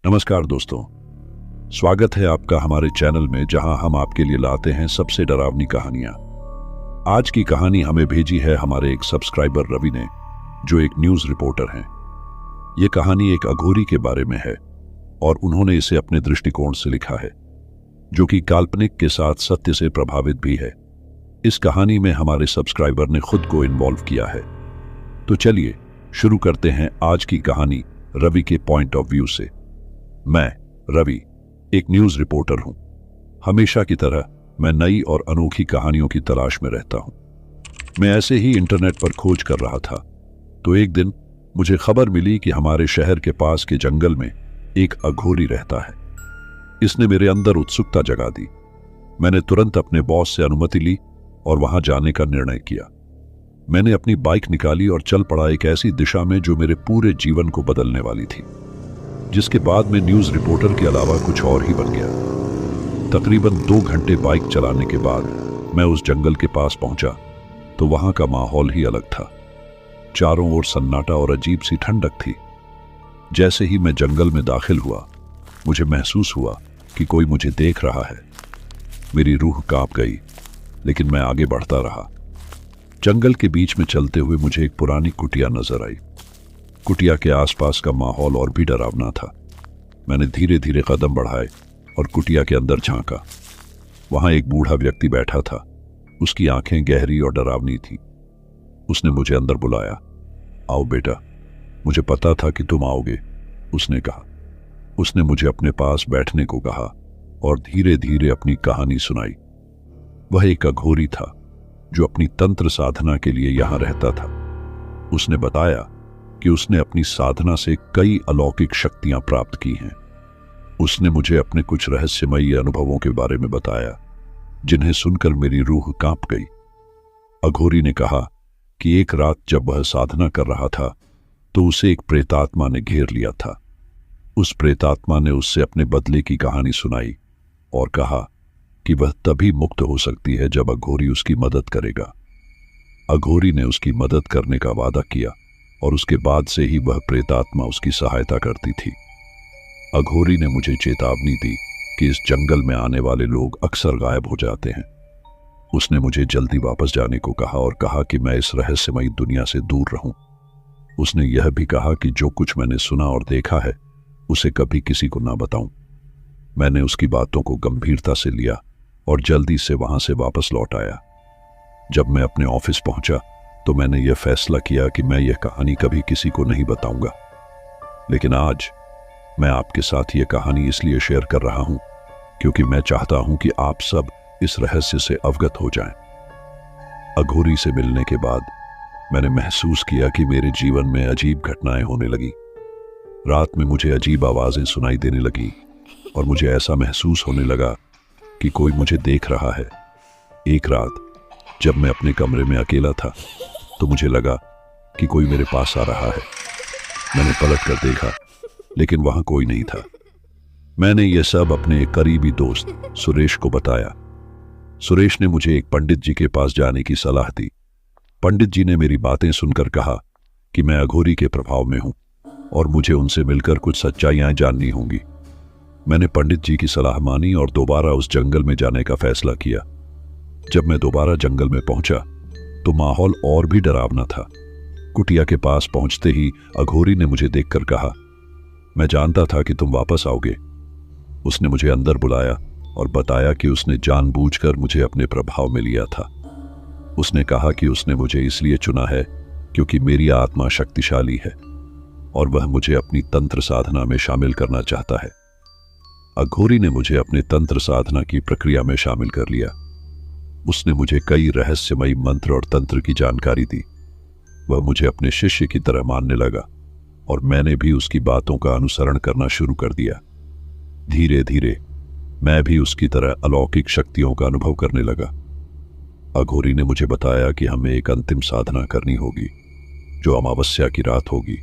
नमस्कार दोस्तों, स्वागत है आपका हमारे चैनल में जहां हम आपके लिए लाते हैं सबसे डरावनी कहानियां। आज की कहानी हमें भेजी है हमारे एक सब्सक्राइबर रवि ने, जो एक न्यूज़ रिपोर्टर हैं। ये कहानी एक अघोरी के बारे में है और उन्होंने इसे अपने दृष्टिकोण से लिखा है, जो कि काल्पनिक के साथ सत्य से प्रभावित भी है। इस कहानी में हमारे सब्सक्राइबर ने खुद को इन्वॉल्व किया है। तो चलिए शुरू करते हैं आज की कहानी रवि के पॉइंट ऑफ व्यू से। मैं रवि एक न्यूज़ रिपोर्टर हूं। हमेशा की तरह मैं नई और अनोखी कहानियों की तलाश में रहता हूं। मैं ऐसे ही इंटरनेट पर खोज कर रहा था तो एक दिन मुझे खबर मिली कि हमारे शहर के पास के जंगल में एक अघोरी रहता है। इसने मेरे अंदर उत्सुकता जगा दी। मैंने तुरंत अपने बॉस से अनुमति ली और वहां जाने का निर्णय किया। मैंने अपनी बाइक निकाली और चल पड़ा एक ऐसी दिशा में जो मेरे पूरे जीवन को बदलने वाली थी, जिसके बाद मैं न्यूज़ रिपोर्टर के अलावा कुछ और ही बन गया। तकरीबन 2 घंटे बाइक चलाने के बाद मैं उस जंगल के पास पहुंचा तो वहां का माहौल ही अलग था। चारों ओर सन्नाटा और अजीब सी ठंडक थी। जैसे ही मैं जंगल में दाखिल हुआ, मुझे महसूस हुआ कि कोई मुझे देख रहा है। मेरी रूह कांप गई, लेकिन मैं आगे बढ़ता रहा। जंगल के बीच में चलते हुए मुझे एक पुरानी कुटिया नजर आई। कुटिया के आसपास का माहौल और भी डरावना था। मैंने धीरे धीरे कदम बढ़ाए और कुटिया के अंदर झांका। वहां एक बूढ़ा व्यक्ति बैठा था। उसकी आंखें गहरी और डरावनी थी। उसने मुझे अंदर बुलाया। आओ बेटा, मुझे पता था कि तुम आओगे, उसने कहा। उसने मुझे अपने पास बैठने को कहा और धीरे धीरे अपनी कहानी सुनाई। वह एक अघोरी था जो अपनी तंत्र साधना के लिए यहां रहता था। उसने बताया कि उसने अपनी साधना से कई अलौकिक शक्तियां प्राप्त की हैं। उसने मुझे अपने कुछ रहस्यमयी अनुभवों के बारे में बताया, जिन्हें सुनकर मेरी रूह कांप गई। अघोरी ने कहा कि एक रात जब वह साधना कर रहा था तो उसे एक प्रेतात्मा ने घेर लिया था। उस प्रेतात्मा ने उससे अपने बदले की कहानी सुनाई और कहा कि वह तभी मुक्त हो सकती है जब अघोरी उसकी मदद करेगा। अघोरी ने उसकी मदद करने का वादा किया और उसके बाद से ही वह प्रेतात्मा उसकी सहायता करती थी। अघोरी ने मुझे चेतावनी दी कि इस जंगल में आने वाले लोग अक्सर गायब हो जाते हैं। उसने मुझे जल्दी वापस जाने को कहा और कहा कि मैं इस रहस्यमयी दुनिया से दूर रहूं। उसने यह भी कहा कि जो कुछ मैंने सुना और देखा है उसे कभी किसी को ना बताऊं। मैंने उसकी बातों को गंभीरता से लिया और जल्दी से वहां से वापस लौट आया। जब मैं अपने ऑफिस पहुंचा तो मैंने यह फैसला किया कि मैं यह कहानी कभी किसी को नहीं बताऊंगा। लेकिन आज मैं आपके साथ यह कहानी इसलिए शेयर कर रहा हूं क्योंकि मैं चाहता हूं कि आप सब इस रहस्य से अवगत हो जाएं। अघोरी से मिलने के बाद मैंने महसूस किया कि मेरे जीवन में अजीब घटनाएं होने लगी। रात में मुझे अजीब आवाजें सुनाई देने लगी और मुझे ऐसा महसूस होने लगा कि कोई मुझे देख रहा है। एक रात जब मैं अपने कमरे में अकेला था तो मुझे लगा कि कोई मेरे पास आ रहा है। मैंने पलट कर देखा, लेकिन वहां कोई नहीं था। मैंने यह सब अपने एक करीबी दोस्त सुरेश को बताया। सुरेश ने मुझे एक पंडित जी के पास जाने की सलाह दी। पंडित जी ने मेरी बातें सुनकर कहा कि मैं अघोरी के प्रभाव में हूं और मुझे उनसे मिलकर कुछ सच्चाइयां जाननी होंगी। मैंने पंडित जी की सलाह मानी और दोबारा उस जंगल में जाने का फैसला किया। जब मैं दोबारा जंगल में पहुंचा तो माहौल और भी डरावना था। कुटिया के पास पहुंचते ही अघोरी ने मुझे देखकर कहा, मैं जानता था कि तुम वापस आओगे। उसने मुझे अंदर बुलाया और बताया कि उसने जानबूझकर मुझे अपने प्रभाव में लिया था। उसने कहा कि उसने मुझे इसलिए चुना है क्योंकि मेरी आत्मा शक्तिशाली है और वह मुझे अपनी तंत्र साधना में शामिल करना चाहता है। अघोरी ने मुझे अपने तंत्र साधना की प्रक्रिया में शामिल कर लिया। उसने मुझे कई रहस्यमयी मंत्र और तंत्र की जानकारी दी। वह मुझे अपने शिष्य की तरह मानने लगा और मैंने भी उसकी बातों का अनुसरण करना शुरू कर दिया। धीरे धीरे मैं भी उसकी तरह अलौकिक शक्तियों का अनुभव करने लगा। अघोरी ने मुझे बताया कि हमें एक अंतिम साधना करनी होगी, जो अमावस्या की रात होगी,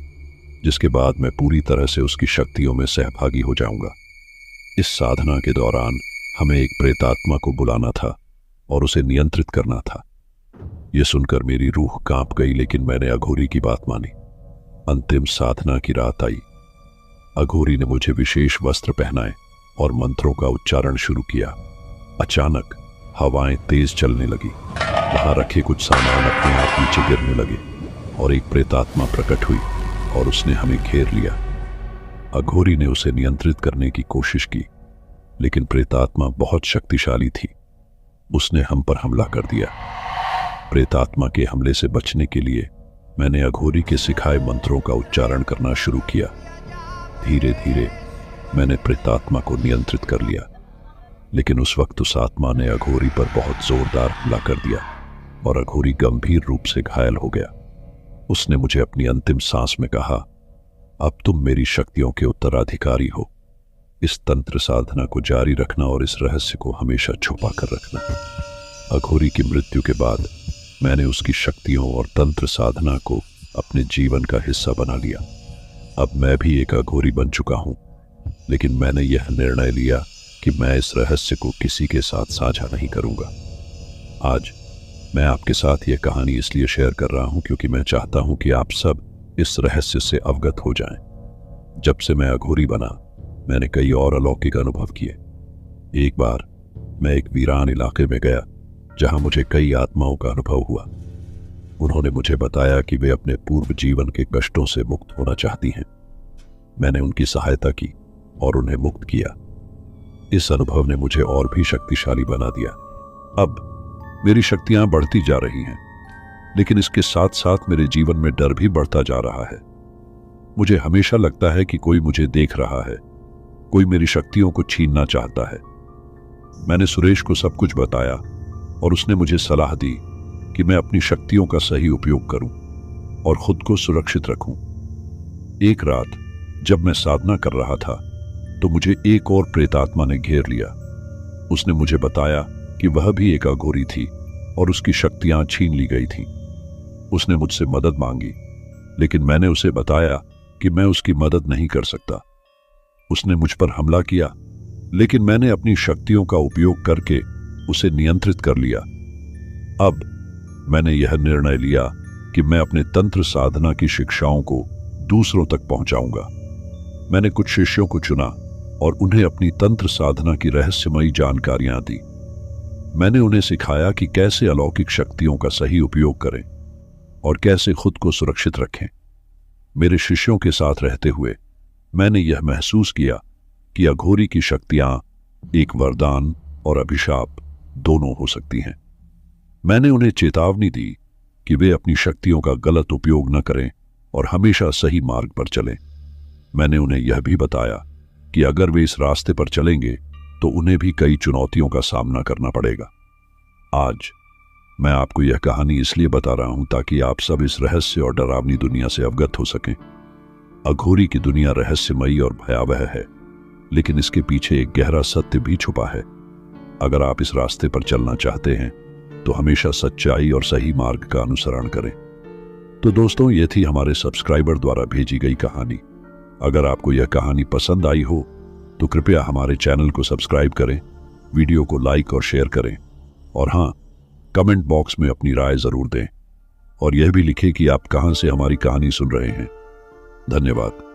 जिसके बाद मैं पूरी तरह से उसकी शक्तियों में सहभागी हो जाऊंगा। इस साधना के दौरान हमें एक प्रेतात्मा को बुलाना था और उसे नियंत्रित करना था। यह सुनकर मेरी रूह कांप गई, लेकिन मैंने अघोरी की बात मानी। अंतिम साधना की रात आई। अघोरी ने मुझे विशेष वस्त्र पहनाए और मंत्रों का उच्चारण शुरू किया। अचानक हवाएं तेज चलने लगी, वहां रखे कुछ सामान अपने आप नीचे गिरने लगे और एक प्रेतात्मा प्रकट हुई और उसने हमें घेर लिया। अघोरी ने उसे नियंत्रित करने की कोशिश की, लेकिन प्रेतात्मा बहुत शक्तिशाली थी। उसने हम पर हमला कर दिया। प्रेतात्मा के हमले से बचने के लिए मैंने अघोरी के सिखाए मंत्रों का उच्चारण करना शुरू किया। धीरे धीरे मैंने प्रेतात्मा को नियंत्रित कर लिया, लेकिन उस वक्त उस आत्मा ने अघोरी पर बहुत जोरदार हमला कर दिया और अघोरी गंभीर रूप से घायल हो गया। उसने मुझे अपनी अंतिम सांस में कहा, अब तुम मेरी शक्तियों के उत्तराधिकारी हो। इस तंत्र साधना को जारी रखना और इस रहस्य को हमेशा छुपा कर रखना। अघोरी की मृत्यु के बाद मैंने उसकी शक्तियों और तंत्र साधना को अपने जीवन का हिस्सा बना लिया। अब मैं भी एक अघोरी बन चुका हूं, लेकिन मैंने यह निर्णय लिया कि मैं इस रहस्य को किसी के साथ साझा नहीं करूंगा। आज मैं आपके साथ यह कहानी इसलिए शेयर कर रहा हूं क्योंकि मैं चाहता हूं कि आप सब इस रहस्य से अवगत हो जाएं। जब से मैं अघोरी बना, मैंने कई और अलौकिक अनुभव किए। एक बार मैं एक वीरान इलाके में गया जहां मुझे कई आत्माओं का अनुभव हुआ। उन्होंने मुझे बताया कि वे अपने पूर्व जीवन के कष्टों से मुक्त होना चाहती हैं। मैंने उनकी सहायता की और उन्हें मुक्त किया। इस अनुभव ने मुझे और भी शक्तिशाली बना दिया। अब मेरी शक्तियां बढ़ती जा रही हैं, लेकिन इसके साथ साथ मेरे जीवन में डर भी बढ़ता जा रहा है। मुझे हमेशा लगता है कि कोई मुझे देख रहा है, कोई मेरी शक्तियों को छीनना चाहता है। मैंने सुरेश को सब कुछ बताया और उसने मुझे सलाह दी कि मैं अपनी शक्तियों का सही उपयोग करूं और खुद को सुरक्षित रखूं। एक रात जब मैं साधना कर रहा था तो मुझे एक और प्रेतात्मा ने घेर लिया। उसने मुझे बताया कि वह भी एक अघोरी थी और उसकी शक्तियां छीन ली गई थीं। उसने मुझसे मदद मांगी, लेकिन मैंने उसे बताया कि मैं उसकी मदद नहीं कर सकता। उसने मुझ पर हमला किया, लेकिन मैंने अपनी शक्तियों का उपयोग करके उसे नियंत्रित कर लिया। अब मैंने यह निर्णय लिया कि मैं अपने तंत्र साधना की शिक्षाओं को दूसरों तक पहुंचाऊंगा। मैंने कुछ शिष्यों को चुना और उन्हें अपनी तंत्र साधना की रहस्यमयी जानकारियां दी। मैंने उन्हें सिखाया कि कैसे अलौकिक शक्तियों का सही उपयोग करें और कैसे खुद को सुरक्षित रखें। मेरे शिष्यों के साथ रहते हुए मैंने यह महसूस किया कि अघोरी की शक्तियां एक वरदान और अभिशाप दोनों हो सकती हैं। मैंने उन्हें चेतावनी दी कि वे अपनी शक्तियों का गलत उपयोग न करें और हमेशा सही मार्ग पर चलें। मैंने उन्हें यह भी बताया कि अगर वे इस रास्ते पर चलेंगे तो उन्हें भी कई चुनौतियों का सामना करना पड़ेगा। आज मैं आपको यह कहानी इसलिए बता रहा हूं ताकि आप सब इस रहस्य और डरावनी दुनिया से अवगत हो सकें। अघोरी की दुनिया रहस्यमयी और भयावह है, लेकिन इसके पीछे एक गहरा सत्य भी छुपा है। अगर आप इस रास्ते पर चलना चाहते हैं तो हमेशा सच्चाई और सही मार्ग का अनुसरण करें। तो दोस्तों, ये थी हमारे सब्सक्राइबर द्वारा भेजी गई कहानी। अगर आपको यह कहानी पसंद आई हो तो कृपया हमारे चैनल को सब्सक्राइब करें, वीडियो को लाइक और शेयर करें, और हाँ, कमेंट बॉक्स में अपनी राय जरूर दें और यह भी लिखें कि आप कहां से हमारी कहानी सुन रहे हैं। धन्यवाद।